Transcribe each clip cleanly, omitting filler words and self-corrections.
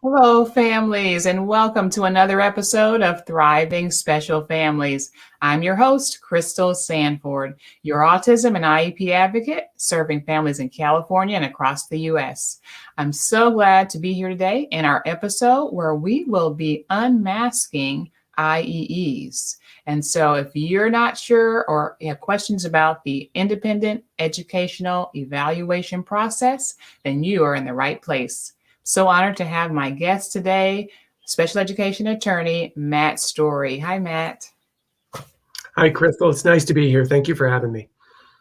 Hello, families, and welcome to another episode of Thriving Special Families. I'm your host, Crystal Sanford, your autism and IEP advocate, serving families in California and across the U.S. I'm so glad to be here today in our episode where we will be unmasking IEEs. And so if you're not sure or have questions about the independent educational evaluation process, then you are in the right place. So honored to have my guest today, special education attorney, Matt Storey. Hi, Matt. Hi, Crystal. It's nice to be here. Thank you for having me.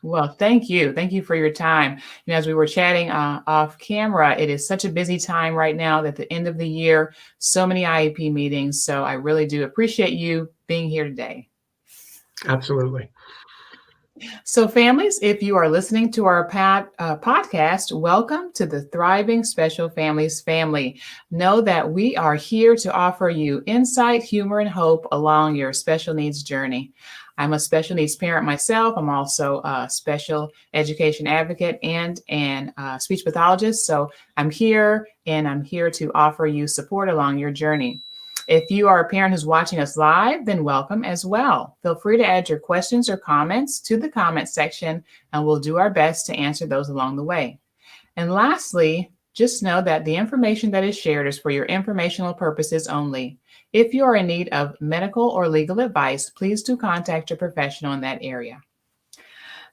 Well, thank you. Thank you for your time. As we were chatting off camera, it is such a busy time right now at the end of the year, so many IEP meetings. So I really do appreciate you being here today. Absolutely. So families, if you are listening to our podcast, welcome to the Thriving Special Families family. Know that we are here to offer you insight, humor, and hope along your special needs journey. I'm a special needs parent myself. I'm also a special education advocate and speech pathologist. So I'm here to offer you support along your journey. If you are a parent who's watching us live, then welcome as well. Feel free to add your questions or comments to the comment section, and we'll do our best to answer those along the way. And lastly, just know that the information that is shared is for your informational purposes only. If you are in need of medical or legal advice, please do contact your professional in that area.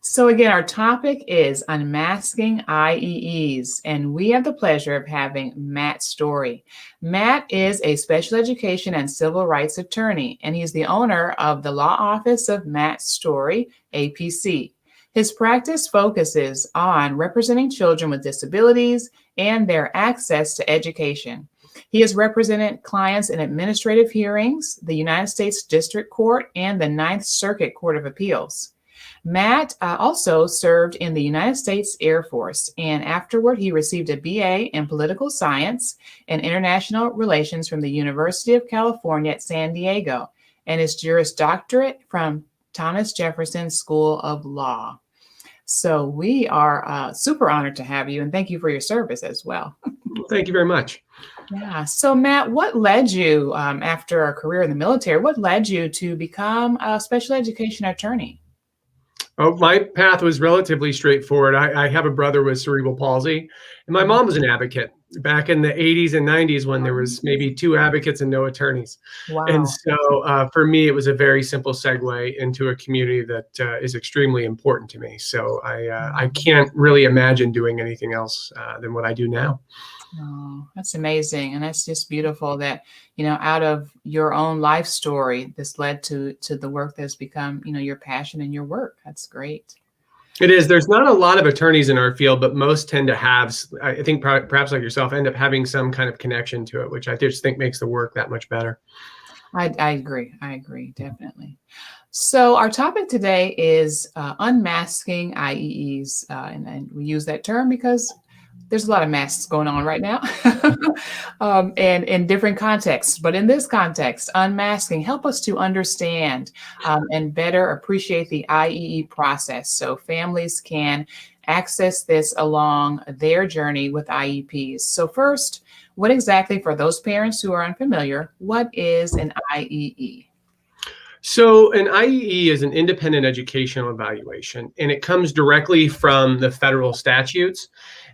So again, our topic is unmasking IEEs, and we have the pleasure of having Matt Storey. Matt is a special education and civil rights attorney, and he's the owner of the law office of Matt Storey, APC. His practice focuses on representing children with disabilities and their access to education. He has represented clients in administrative hearings, the United States District Court, and the Ninth Circuit Court of Appeals. Matt also served in the United States Air Force, and afterward he received a BA in political science and international relations from the University of California at San Diego, and his Juris Doctorate from Thomas Jefferson School of Law. So we are super honored to have you, and thank you for your service as well. Thank you very much. Yeah. So Matt, what led you, after a career in the military, what led you to become a special education attorney? Oh, my path was relatively straightforward. I have a brother with cerebral palsy, and my mom was an advocate back in the 80s and 90s when there was maybe 2 advocates and no attorneys. Wow. And so for me, it was a very simple segue into a community that is extremely important to me. So I can't really imagine doing anything else than what I do now. Oh, that's amazing. And that's just beautiful that, out of your own life story, this led to the work that's become, your passion and your work. That's great. It is. There's not a lot of attorneys in our field, but most tend to have, I think perhaps like yourself, end up having some kind of connection to it, which I just think makes the work that much better. I agree. I agree. Definitely. So our topic today is unmasking IEEs. And we use that term because there's a lot of masks going on right now and in different contexts. But in this context, unmasking help us to understand and better appreciate the IEE process so families can access this along their journey with IEPs. So first, what exactly, for those parents who are unfamiliar, what is an IEE? So an IEE is an independent educational evaluation, and it comes directly from the federal statutes.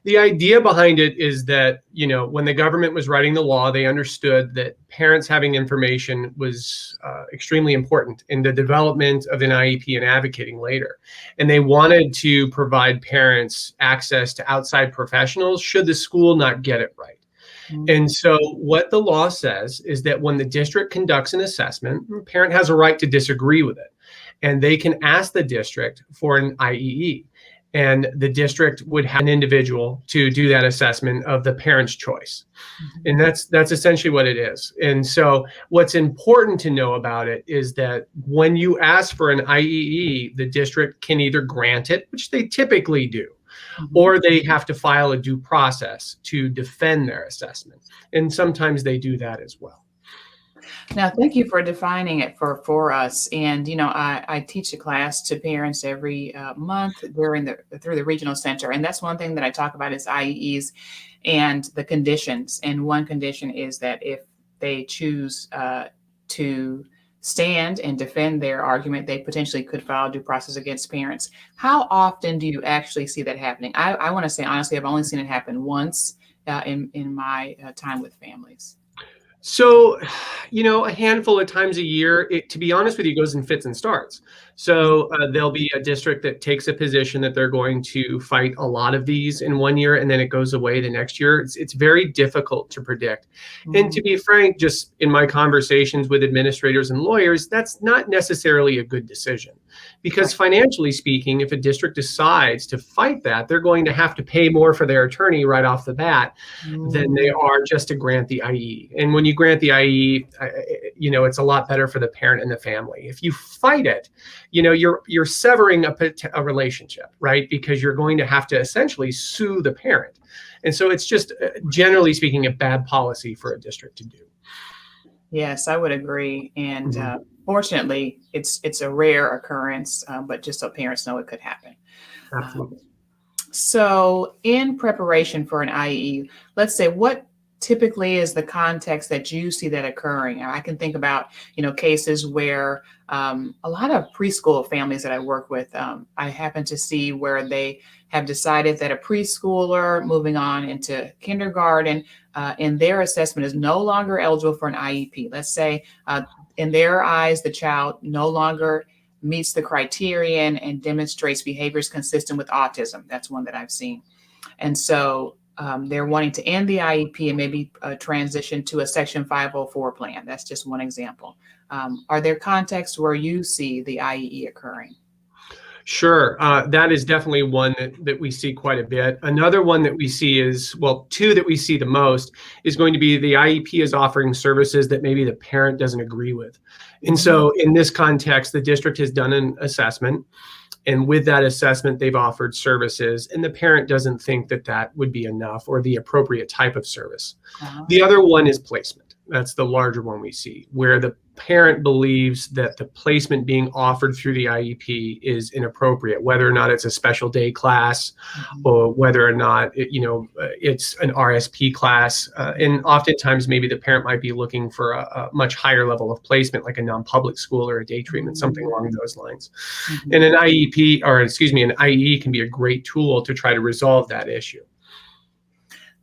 The idea behind it is that, when the government was writing the law, they understood that parents having information was extremely important in the development of an IEP and advocating later. And they wanted to provide parents access to outside professionals should the school not get it right. And so what the law says is that when the district conducts an assessment, the parent has a right to disagree with it. And they can ask the district for an IEE. And the district would have an individual to do that assessment of the parent's choice. And that's essentially what it is. And so what's important to know about it is that when you ask for an IEE, the district can either grant it, which they typically do, or they have to file a due process to defend their assessment. And sometimes they do that as well. Now, thank you for defining it for us. And, I teach a class to parents every month through the regional center. And that's one thing that I talk about is IEEs. and the conditions. And one condition is that if they choose to stand and defend their argument, they potentially could file due process against parents. How often do you actually see that happening? I want to say, honestly, I've only seen it happen once in my time with families. So, a handful of times a year. To be honest with you, it goes in fits and starts. So there'll be a district that takes a position that they're going to fight a lot of these in one year, and then it goes away the next year. It's very difficult to predict. And to be frank, just in my conversations with administrators and lawyers, that's not necessarily a good decision. Because financially speaking, if a district decides to fight that, they're going to have to pay more for their attorney right off the bat than they are just to grant the IE. And when you grant the IE, it's a lot better for the parent and the family. If you fight it, you're severing a relationship, right? Because you're going to have to essentially sue the parent. And so it's just, generally speaking, a bad policy for a district to do. Yes, I would agree. And fortunately, it's a rare occurrence, but just so parents know it could happen. Absolutely. So in preparation for an IE, let's say what typically is the context that you see that occurring? I can think about, cases where a lot of preschool families that I work with, I happen to see where they have decided that a preschooler moving on into kindergarten in their assessment is no longer eligible for an IEP. Let's say in their eyes, the child no longer meets the criterion and demonstrates behaviors consistent with autism. That's one that I've seen. And so they're wanting to end the IEP and maybe transition to a Section 504 plan. That's just one example. Are there contexts where you see the IEE occurring? Sure. That is definitely one that we see quite a bit. Another one that we see is, two that we see the most is going to be the IEP is offering services that maybe the parent doesn't agree with. And so in this context, the district has done an assessment. And with that assessment, they've offered services, and the parent doesn't think that that would be enough or the appropriate type of service. The other one is placement. That's the larger one we see, where the parent believes that the placement being offered through the IEP is inappropriate, whether or not it's a special day class or whether or not it's an RSP class. And oftentimes maybe the parent might be looking for a much higher level of placement, like a non-public school or a day treatment, something along those lines. And an IE can be a great tool to try to resolve that issue.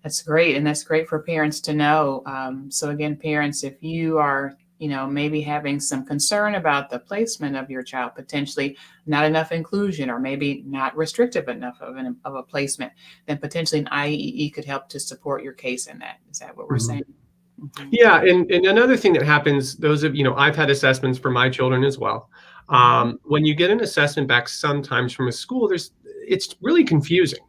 That's great. And that's great for parents to know. So again, parents, if you are maybe having some concern about the placement of your child, potentially not enough inclusion, or maybe not restrictive enough of a placement, then potentially an IEE could help to support your case in that. Is that what we're saying? Yeah. And another thing that happens, I've had assessments for my children as well. When you get an assessment back sometimes from a school, it's really confusing.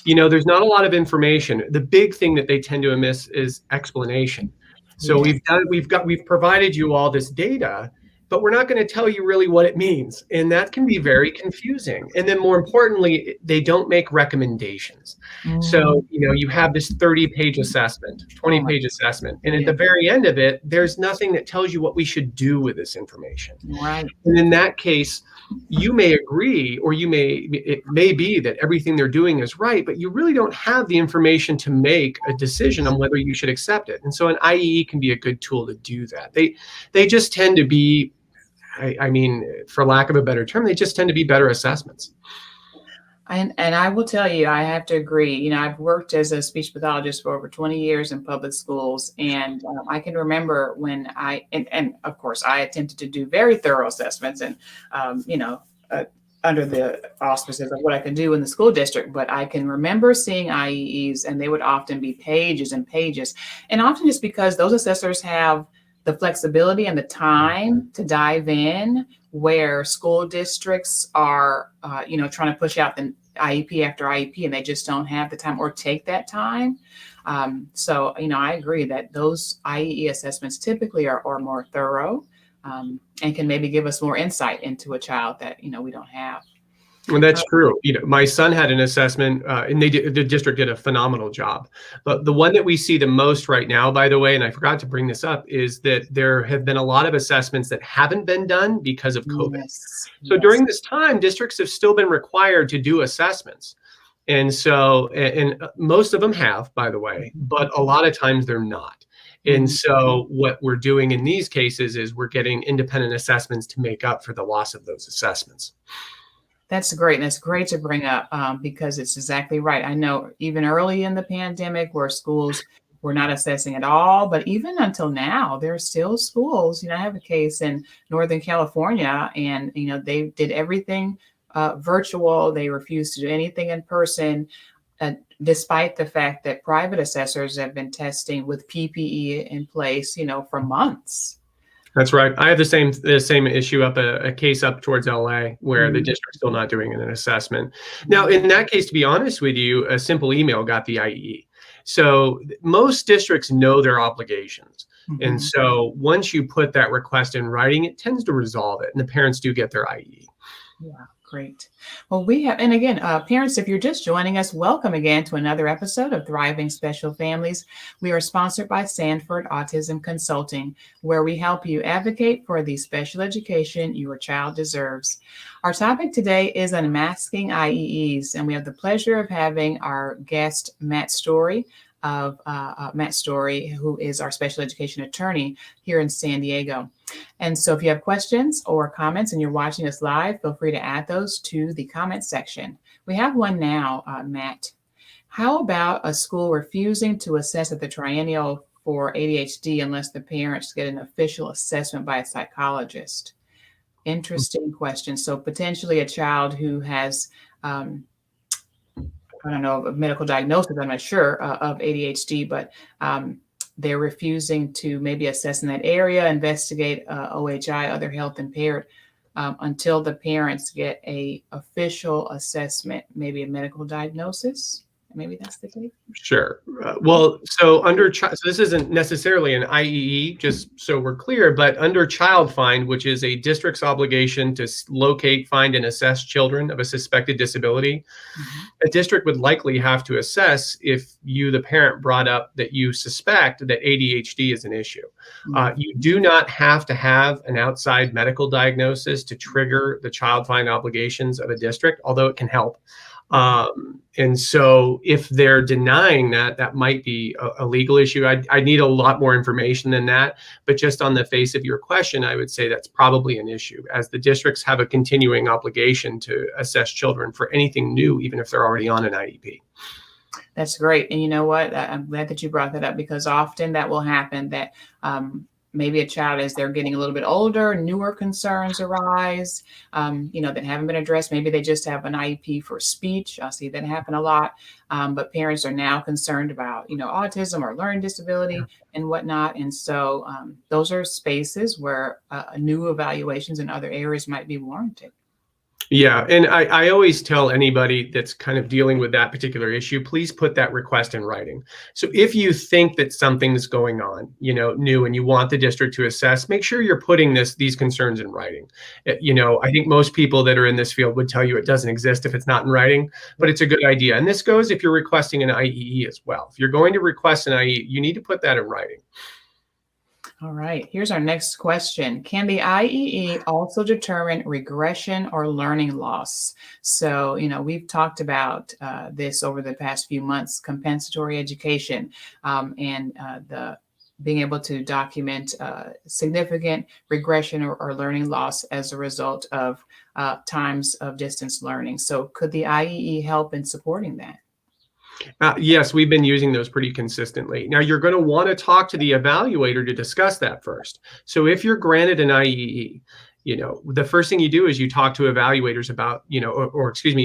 There's not a lot of information. The big thing that they tend to miss is explanation. So we've provided you all this data, but we're not going to tell you really what it means. And that can be very confusing. And then more importantly, they don't make recommendations. So, you have this 30-page assessment, 20-page assessment. And at the very end of it, there's nothing that tells you what we should do with this information. Right. And in that case, you may agree, or it may be that everything they're doing is right, but you really don't have the information to make a decision on whether you should accept it. And so an IEE can be a good tool to do that. They just tend to be, for lack of a better term, they just tend to be better assessments. And I will tell you, I have to agree. I've worked as a speech pathologist for over 20 years in public schools. And I can remember when and of course, I attempted to do very thorough assessments and, under the auspices of what I could do in the school district. But I can remember seeing IEEs, and they would often be pages and pages. And often just because those assessors have the flexibility and the time to dive in, where school districts are, trying to push out the IEP after IEP, and they just don't have the time or take that time. So, I agree that those IEE assessments typically are more thorough and can maybe give us more insight into a child that, we don't have. Well, that's true. My son had an assessment, and the district did a phenomenal job. But the one that we see the most right now, by the way, and I forgot to bring this up, is that there have been a lot of assessments that haven't been done because of COVID. So during this time, districts have still been required to do assessments. And so, and most of them have, by the way, but a lot of times they're not. And so what we're doing in these cases is we're getting independent assessments to make up for the loss of those assessments. That's great. And it's great to bring up because it's exactly right. I know even early in the pandemic where schools were not assessing at all, but even until now, there are still schools. I have a case in Northern California, and they did everything virtual. They refused to do anything in person, despite the fact that private assessors have been testing with PPE in place, for months. That's right. I have the same issue up a case up towards LA where the district's still not doing an assessment. Now, in that case, to be honest with you, a simple email got the IEE. So most districts know their obligations. And so once you put that request in writing, it tends to resolve it, and the parents do get their IEE. Yeah. Great. Well, we have, and again, parents, if you're just joining us, welcome again to another episode of Thriving Special Families. We are sponsored by Sanford Autism Consulting, where we help you advocate for the special education your child deserves. Our topic today is unmasking IEEs, and we have the pleasure of having our guest, Matt Storey, who is our special education attorney here in San Diego. And so if you have questions or comments and you're watching us live, feel free to add those to the comment section. We have one now, Matt. How about a school refusing to assess at the triennial for ADHD unless the parents get an official assessment by a psychologist? Interesting question. So potentially a child who has I don't know, a medical diagnosis, I'm not sure, of ADHD, but they're refusing to maybe assess in that area, investigate OHI, other health impaired, until the parents get a official assessment, maybe a medical diagnosis. Maybe that's the case. Sure. Well, so so this isn't necessarily an IEE, just so we're clear, but under Child Find, which is a district's obligation to locate, find, and assess children of a suspected disability, a district would likely have to assess if you, the parent, brought up that you suspect that ADHD is an issue. You do not have to have an outside medical diagnosis to trigger the Child Find obligations of a district, although it can help. And so if they're denying that, that might be a legal issue. I need a lot more information than that, but just on the face of your question, I would say that's probably an issue, as the districts have a continuing obligation to assess children for anything new, even if they're already on an IEP. That's great. And you know what? I'm glad that you brought that up, because often that will happen, that maybe a child, as they're getting a little bit older, newer concerns arise, that haven't been addressed. Maybe they just have an IEP for speech. I see that happen a lot. But parents are now concerned about, autism or learning disability and whatnot. And so those are spaces where new evaluations in other areas might be warranted. Yeah. And I always tell anybody that's kind of dealing with that particular issue, please put that request in writing. So if you think that something's going on, new, and you want the district to assess, make sure you're putting these concerns in writing. I think most people that are in this field would tell you it doesn't exist if it's not in writing, but it's a good idea. And this goes if you're requesting an IEE as well. If you're going to request an IEE, you need to put that in writing. All right, here's our next question. Can the IEE also determine regression or learning loss? So, we've talked about this over the past few months, compensatory education, and the being able to document significant regression or learning loss as a result of times of distance learning. So could the IEE help in supporting that? Yes, we've been using those pretty consistently. Now, you're going to want to talk to the evaluator to discuss that first. So if you're granted an IEE, the first thing you do is you talk to evaluators about, you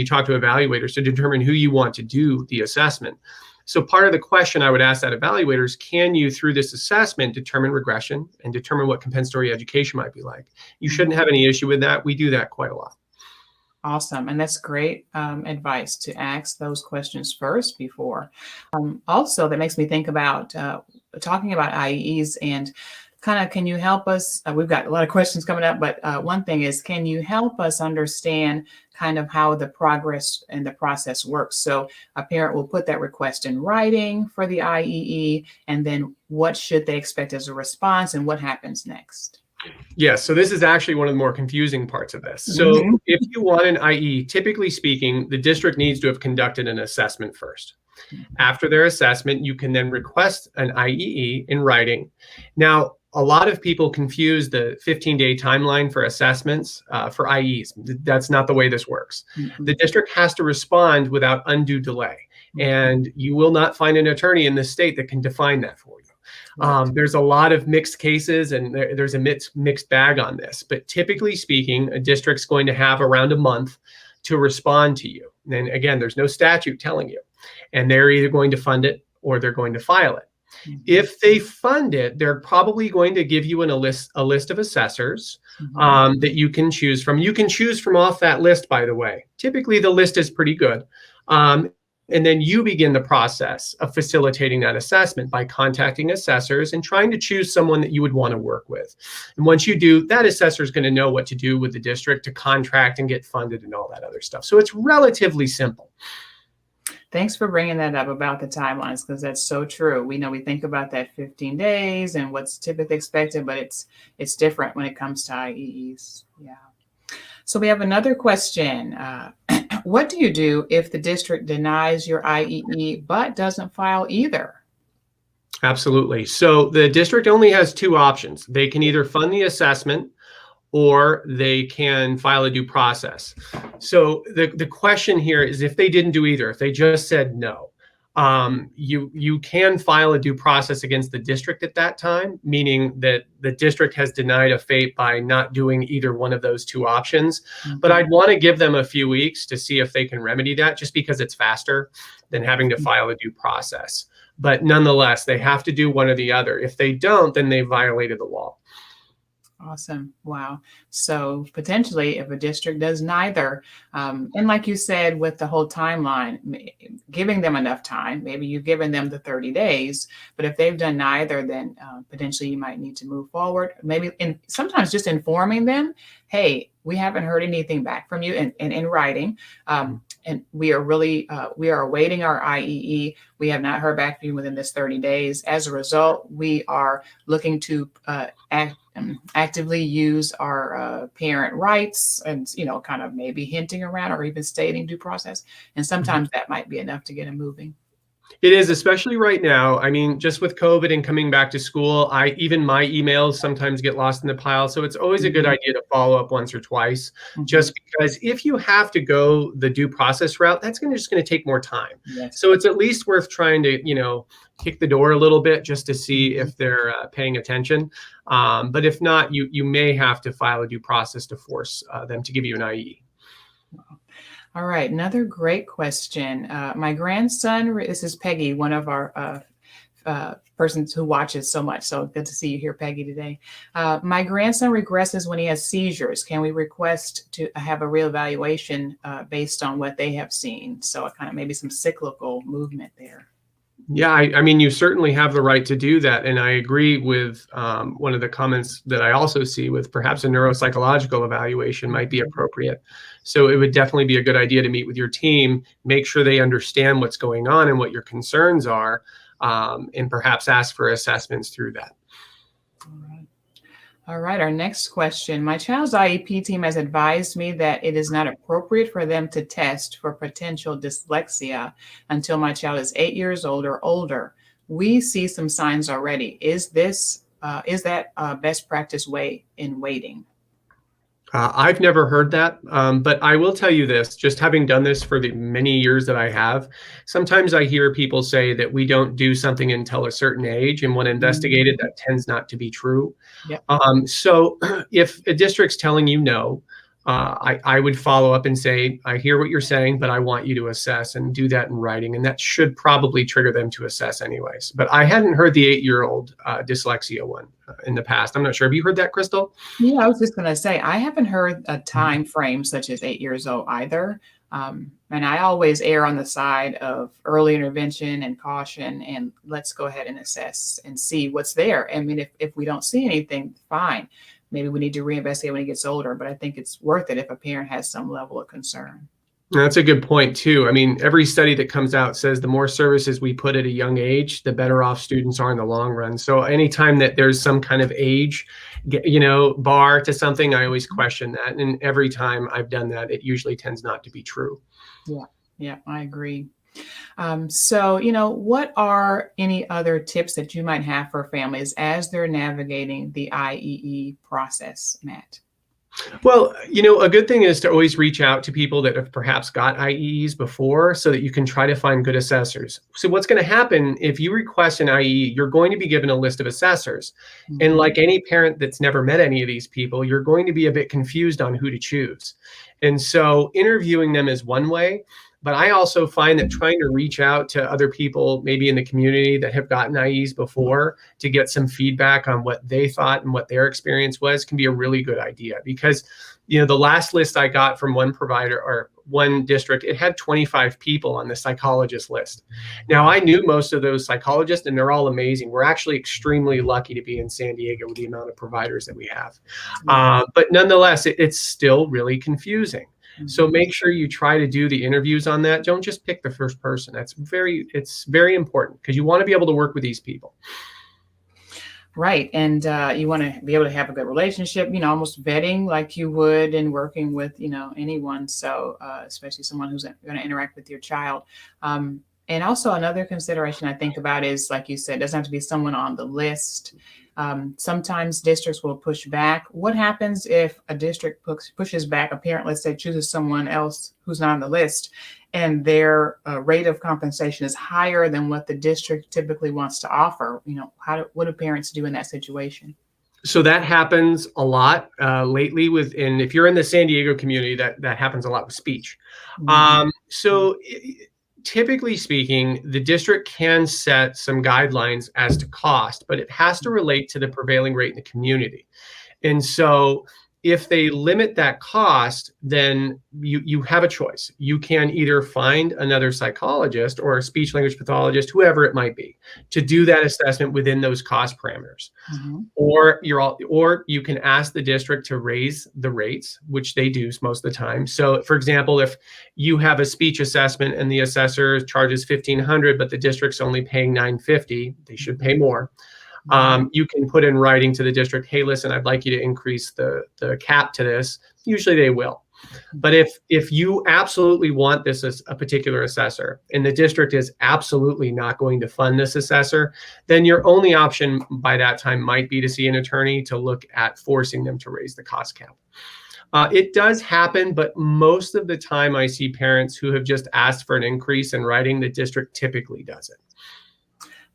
talk to evaluators to determine who you want to do the assessment. So part of the question I would ask that evaluator is, can you, through this assessment, determine regression and determine what compensatory education might be like? You shouldn't have any issue with that. We do that quite a lot. Awesome. And that's great advice, to ask those questions first before. Also, that makes me think about talking about IEEs and kind of, can you help us? We've got a lot of questions coming up, but one thing is, can you help us understand kind of how the progress and the process works? So a parent will put that request in writing for the IEE, and then what should they expect as a response and what happens next? Yes, so this is actually one of the more confusing parts of this. So Mhm. if you want an IE, typically speaking, the district needs to have conducted an assessment first. After their assessment, you can then request an IEE in writing. Now, a lot of people confuse the 15-day timeline for assessments for IEs. That's not the way this works. The Mhm. district has to respond without undue delay, and you will not find an attorney in this state that can define that for you. Correct. There's a lot of mixed cases, and there's a mixed bag on this. But typically speaking, a district's going to have around a month to respond to you. And again, there's no statute telling you. And they're either going to fund it or they're going to file it. Mhm. If they fund it, they're probably going to give you a list of assessors Mhm. that you can choose from. You can choose from off that list, by the way. Typically, the list is pretty good. And then you begin the process of facilitating that assessment by contacting assessors and trying to choose someone that you would want to work with. And once you do, that assessor is going to know what to do with the district to contract and get funded and all that other stuff. So it's relatively simple. Thanks for bringing that up about the timelines, because that's so true. We know we think about that 15 days and what's typically expected, but it's different when it comes to IEEs. Yeah. So we have another question. What do you do if the district denies your IEE but doesn't file either? Absolutely. So the district only has two options. They can either fund the assessment or they can file a due process. So the question here is, if they didn't do either, if they just said no, you can file a due process against the district at that time, meaning that the district has denied a FAPE by not doing either one of those two options. But Mhm. I'd want to give them a few weeks to see if they can remedy that, just because it's faster than having to file a due process. But nonetheless, they have to do one or the other. If they don't, then they violated the law. Awesome. Wow. So potentially, if a district does neither, and like you said, with the whole timeline, giving them enough time, maybe you've given them the 30 days, but if they've done neither, then potentially you might need to move forward. Maybe sometimes just informing them, hey, we haven't heard anything back from you, and in writing. And we are really, we are awaiting our IEE. We have not heard back from you within this 30 days. As a result, we are looking to actively use our parent rights, and kind of maybe hinting around or even stating due process. And sometimes that might be enough to get them moving. It is, especially right now. I mean, just with COVID and coming back to school, even my emails sometimes get lost in the pile. So it's always a good Mhm. idea to follow up once or twice, Mhm. just because if you have to go the due process route, that's just going to take more time. Yes. So it's at least worth trying to, kick the door a little bit just to see Mhm. if they're paying attention. But if not, you may have to file a due process to force them to give you an IE. All right, another great question. My grandson, this is Peggy, one of our persons who watches so much. So good to see you here, Peggy, today. My grandson regresses when he has seizures. Can we request to have a reevaluation based on what they have seen? So kind of maybe some cyclical movement there. Yeah, I mean, you certainly have the right to do that. And I agree with one of the comments that I also see, with perhaps a neuropsychological evaluation might be appropriate. So it would definitely be a good idea to meet with your team, make sure they understand what's going on and what your concerns are, and perhaps ask for assessments through that. All right. All right, our next question. My child's IEP team has advised me that it is not appropriate for them to test for potential dyslexia until my child is 8 years old or older. We see some signs already. Is that best practice way in waiting? I've never heard that, but I will tell you this, just having done this for the many years that I have, sometimes I hear people say that we don't do something until a certain age, and when investigated, Mhm. that tends not to be true. Yep. So if a district's telling you no, I would follow up and say, I hear what you're saying, but I want you to assess, and do that in writing. And that should probably trigger them to assess anyways. But I hadn't heard the 8-year-old dyslexia one in the past. I'm not sure. Have you heard that, Crystal? Yeah, I was just going to say, I haven't heard a time frame such as 8 years old either. And I always err on the side of early intervention and caution, and let's go ahead and assess and see what's there. I mean, if we don't see anything, fine. Maybe we need to reinvestigate when he gets older, but I think it's worth it if a parent has some level of concern. That's a good point too. I mean, every study that comes out says the more services we put at a young age, the better off students are in the long run. So anytime that there's some kind of age, bar to something, I always question that. And every time I've done that, it usually tends not to be true. Yeah, yeah, I agree. So, what are any other tips that you might have for families as they're navigating the IEE process, Matt? Well, a good thing is to always reach out to people that have perhaps got IEEs before so that you can try to find good assessors. So what's going to happen if you request an IEE, you're going to be given a list of assessors. And like any parent that's never met any of these people, you're going to be a bit confused on who to choose. And so interviewing them is one way. But I also find that trying to reach out to other people, maybe in the community that have gotten IEs before, to get some feedback on what they thought and what their experience was, can be a really good idea. Because, the last list I got from one provider or one district, it had 25 people on the psychologist list. Now, I knew most of those psychologists, and they're all amazing. We're actually extremely lucky to be in San Diego with the amount of providers that we have. But nonetheless, it's still really confusing. So make sure you try to do the interviews on that. Don't just pick the first person. It's very important because you want to be able to work with these people. Right. And you want to be able to have a good relationship, almost vetting like you would in working with, anyone. So especially someone who's going to interact with your child. And also another consideration I think about is, like you said, it doesn't have to be someone on the list. Sometimes districts will push back. What happens if a district pushes back a parent, let's say chooses someone else who's not on the list, and their rate of compensation is higher than what the district typically wants to offer? What do parents do in that situation? So that happens a lot lately and if you're in the San Diego community, that happens a lot with speech. Typically speaking, the district can set some guidelines as to cost, but it has to relate to the prevailing rate in the community. And so if they limit that cost, then you have a choice. You can either find another psychologist or a speech language pathologist, whoever it might be, to do that assessment within those cost parameters. Or you can ask the district to raise the rates, which they do most of the time. So for example, if you have a speech assessment and the assessor charges $1,500, but the district's only paying $950, they should pay more. You can put in writing to the district, hey, listen, I'd like you to increase the cap to this. Usually they will. But if you absolutely want this as a particular assessor and the district is absolutely not going to fund this assessor, then your only option by that time might be to see an attorney to look at forcing them to raise the cost cap. It does happen, but most of the time I see parents who have just asked for an increase in writing. The district typically does it.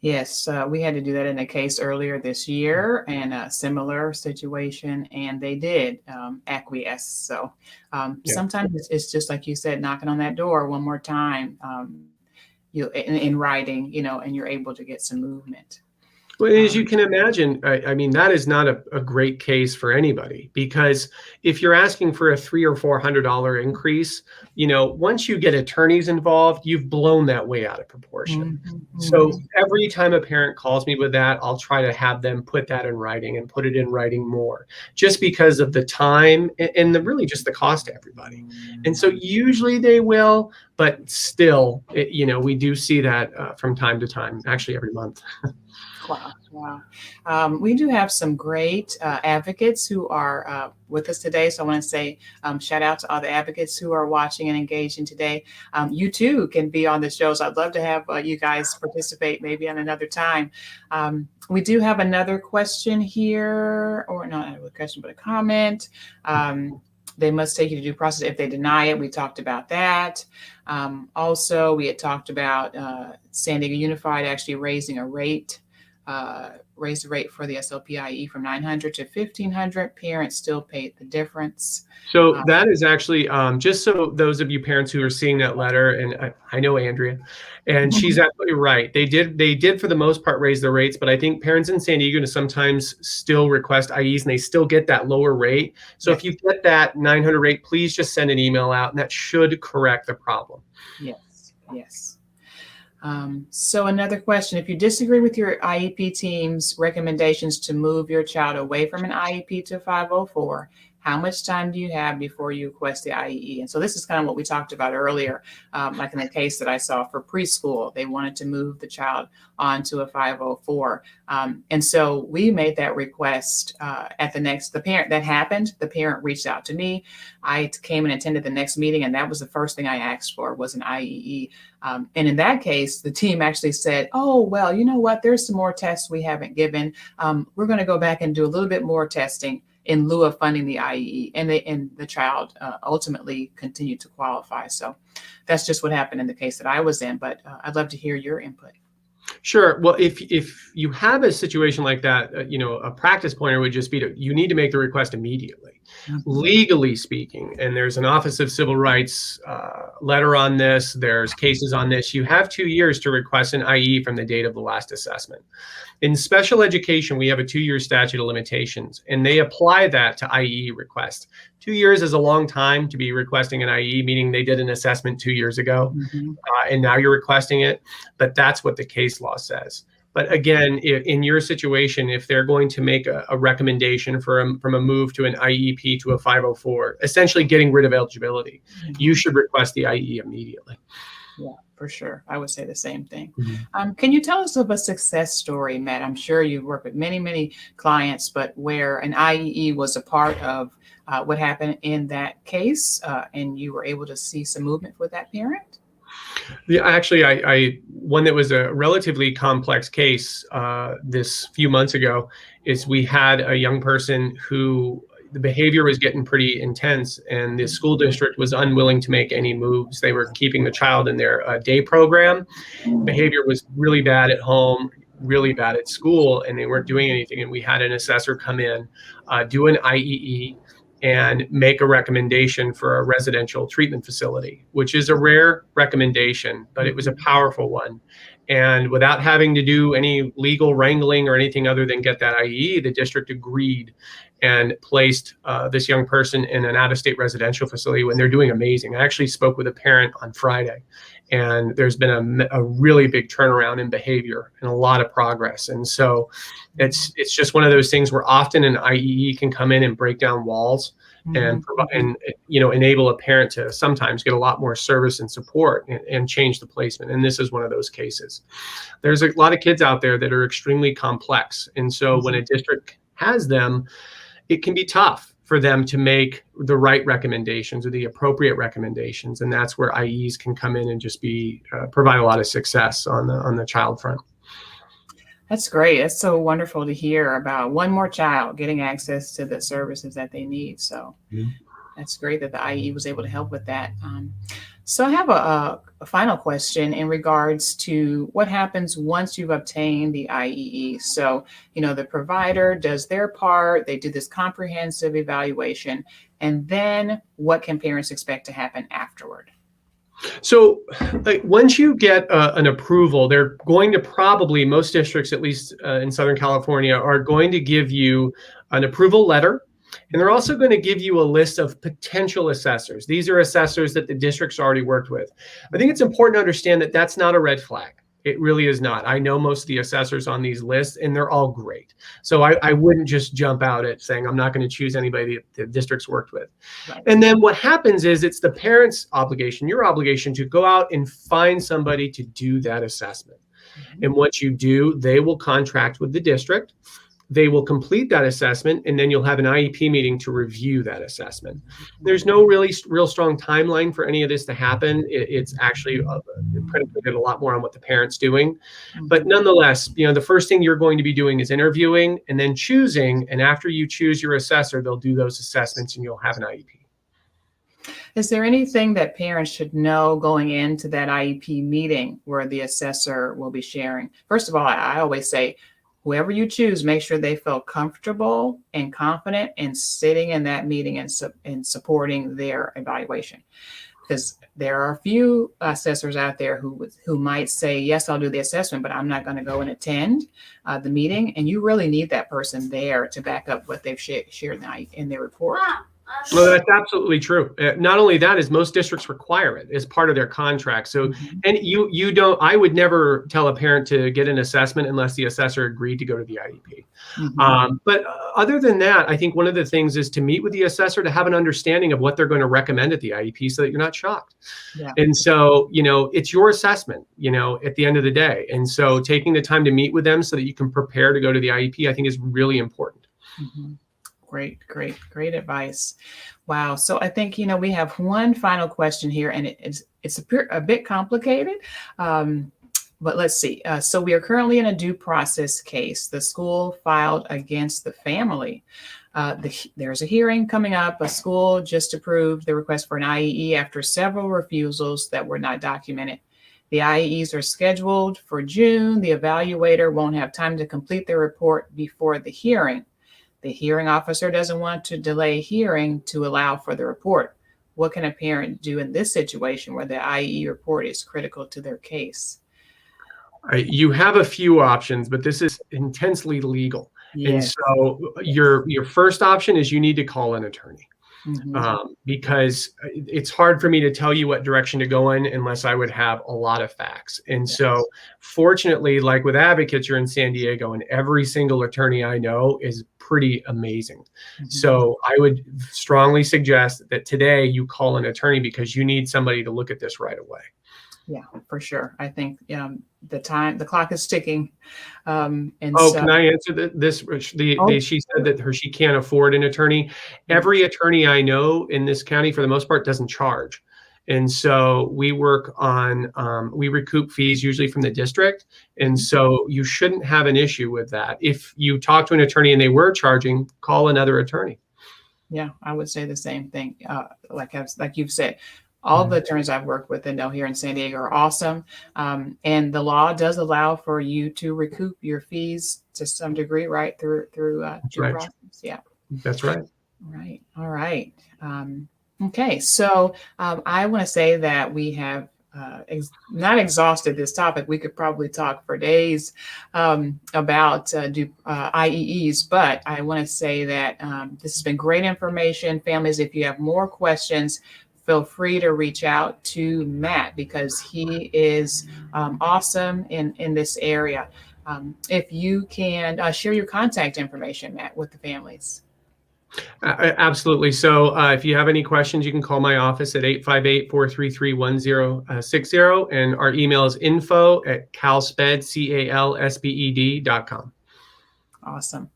Yes, we had to do that in a case earlier this year and a similar situation, and they did acquiesce. So sometimes it's just like you said, knocking on that door one more time, in writing, and you're able to get some movement. Well, as you can imagine, I mean, that is not a great case for anybody, because if you're asking for a $300 or $400 increase, once you get attorneys involved, you've blown that way out of proportion. So every time a parent calls me with that, I'll try to have them put that in writing and put it in writing more, just because of the time and really just the cost to everybody. And so usually they will, but still, we do see that from time to time, actually every month. Wow. We do have some great advocates who are with us today. So I want to say shout out to all the advocates who are watching and engaging today. You too can be on the shows. I'd love to have you guys participate maybe on another time. We do have another question here, or not a question, but a comment. They must take you to due process if they deny it. We talked about that. Also, we had talked about San Diego Unified actually raising a rate. Raised the rate for the SLPIE from $900 to $1,500. Parents still paid the difference. So that is actually just so those of you parents who are seeing that letter, and I know Andrea, and she's absolutely right. They did for the most part raise the rates, but I think parents in San Diego sometimes still request IEs and they still get that lower rate. So if you get that $900 rate, please just send an email out, and that should correct the problem. Yes. So another question, if you disagree with your IEP team's recommendations to move your child away from an IEP to 504, how much time do you have before you request the IEE? And so this is kind of what we talked about earlier, like in the case that I saw for preschool, they wanted to move the child onto a 504. And so we made that request at the parent that happened, the parent reached out to me. I came and attended the next meeting, and that was the first thing I asked for was an IEE. And in that case, the team actually said, oh, well, you know what, there's some more tests we haven't given. We're going to go back and do a little bit more testing in lieu of funding the IEE, and the child ultimately continued to qualify. So that's just what happened in the case that I was in, but I'd love to hear your input. Sure. Well, if you have a situation like that, a practice pointer would just be you need to make the request immediately. Mm-hmm. Legally speaking, and there's an Office of Civil Rights letter on this, there's cases on this, you have 2 years to request an IE from the date of the last assessment. In special education, we have a 2-year statute of limitations, and they apply that to IE requests. 2 years is a long time to be requesting an IE, meaning they did an assessment 2 years ago, and now you're requesting it, but that's what the case law says. But again, in your situation, if they're going to make a recommendation from a move to an IEP to a 504, essentially getting rid of eligibility, you should request the IE immediately. Yeah, for sure. I would say the same thing. Can you tell us of a success story, Matt? I'm sure you've worked with many, many clients, but where an IEE was a part of what happened in that case, and you were able to see some movement with that parent? Yeah, actually, I one that was a relatively complex case this few months ago is we had a young person who the behavior was getting pretty intense, and the school district was unwilling to make any moves. They were keeping the child in their day program. Behavior was really bad at home, really bad at school, and they weren't doing anything. And we had an assessor come in, do an IEE, and make a recommendation for a residential treatment facility, which is a rare recommendation, but it was a powerful one. And without having to do any legal wrangling or anything other than get that IE, the district agreed and placed this young person in an out-of-state residential facility when they're doing amazing. I actually spoke with a parent on Friday, and there's been a really big turnaround in behavior and a lot of progress. And so it's just one of those things where often an IEE can come in and break down walls and provide, and enable a parent to sometimes get a lot more service and support and change the placement. And this is one of those cases. There's a lot of kids out there that are extremely complex. And so when a district has them, it can be tough for them to make the right recommendations or the appropriate recommendations. And that's where IEs can come in and just provide a lot of success on the child front. That's great. It's so wonderful to hear about one more child getting access to the services that they need. So that's great that the IE was able to help with that. So I have a final question in regards to what happens once you've obtained the IEE. So, the provider does their part, they do this comprehensive evaluation, and then what can parents expect to happen afterward? So once you get an approval, they're going to probably, most districts, at least in Southern California, are going to give you an approval letter. And they're also going to give you a list of potential assessors. These are assessors that the district's already worked with. I think it's important to understand that that's not a red flag. It really is not. I know most of the assessors on these lists, and they're all great. So I wouldn't just jump out at saying, I'm not going to choose anybody that the district's worked with. Right. And then what happens is it's the parent's obligation, your obligation, to go out and find somebody to do that assessment. And what you do, they will contract with the district. They will complete that assessment, and then you'll have an IEP meeting to review that assessment. There's no real strong timeline for any of this to happen. It's actually predicated a lot more on what the parent's doing. But nonetheless, the first thing you're going to be doing is interviewing and then choosing. And after you choose your assessor, they'll do those assessments and you'll have an IEP. Is there anything that parents should know going into that IEP meeting where the assessor will be sharing? First of all, I always say, whoever you choose, make sure they feel comfortable and confident in sitting in that meeting and supporting their evaluation. Because there are a few assessors out there who might say, yes, I'll do the assessment, but I'm not going to go and attend the meeting. And you really need that person there to back up what they've shared in their report. Well, that's absolutely true. Not only that, is most districts require it as part of their contract. So, and you don't. I would never tell a parent to get an assessment unless the assessor agreed to go to the IEP. But other than that, I think one of the things is to meet with the assessor to have an understanding of what they're going to recommend at the IEP, so that you're not shocked. Yeah. And so, it's your assessment, at the end of the day. And so, taking the time to meet with them so that you can prepare to go to the IEP, I think, is really important. Great advice. Wow. So I think, we have one final question here, and it's a bit complicated. But let's see. So we are currently in a due process case. The school filed against the family. There's a hearing coming up. A school just approved the request for an IEE after several refusals that were not documented. The IEEs are scheduled for June. The evaluator won't have time to complete their report before the hearing. The hearing officer doesn't want to delay hearing to allow for the report. What can a parent do in this situation where the IEE report is critical to their case? You have a few options, but this is intensely legal. Yes. And so your first option is you need to call an attorney. Because it's hard for me to tell you what direction to go in unless I would have a lot of facts. And so fortunately, like with advocates, you're in San Diego, and every single attorney I know is pretty amazing. So I would strongly suggest that today you call an attorney, because you need somebody to look at this right away. Yeah, for sure. I think the clock is ticking. Can I answer this? She said that she can't afford an attorney. Every attorney I know in this county, for the most part, doesn't charge. And so we work on, we recoup fees usually from the district. And so you shouldn't have an issue with that. If you talk to an attorney and they were charging, call another attorney. Yeah, I would say the same thing. Like you've said, all the attorneys I've worked with here in San Diego are awesome. And the law does allow for you to recoup your fees to some degree, right? Through due process. Yeah. That's right. Right. All right. Okay. So I want to say that we have not exhausted this topic. We could probably talk for days about IEEs, but I want to say that this has been great information. Families, if you have more questions, feel free to reach out to Matt, because he is awesome in this area. If you can share your contact information, Matt, with the families. Absolutely. So if you have any questions, you can call my office at 858-433-1060. And our email is info@calsped.com. Awesome.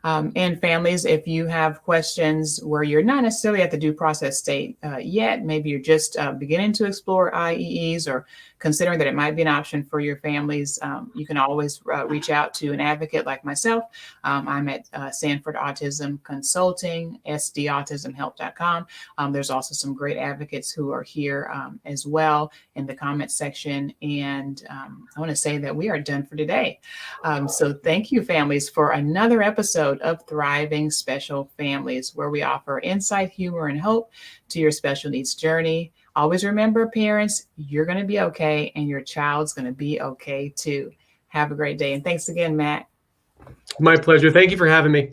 And families, if you have questions where you're not necessarily at the due process state yet, maybe you're just beginning to explore IEEs or considering that it might be an option for your families, you can always reach out to an advocate like myself. I'm at Sanford Autism Consulting, sdautismhelp.com. There's also some great advocates who are here as well in the comment section. And I want to say that we are done for today. So thank you, families, for another episode of Thriving Special Families, where we offer insight, humor, and hope to your special needs journey. Always remember, parents, you're going to be okay, and your child's going to be okay too. Have a great day. And thanks again, Matt. My pleasure. Thank you for having me.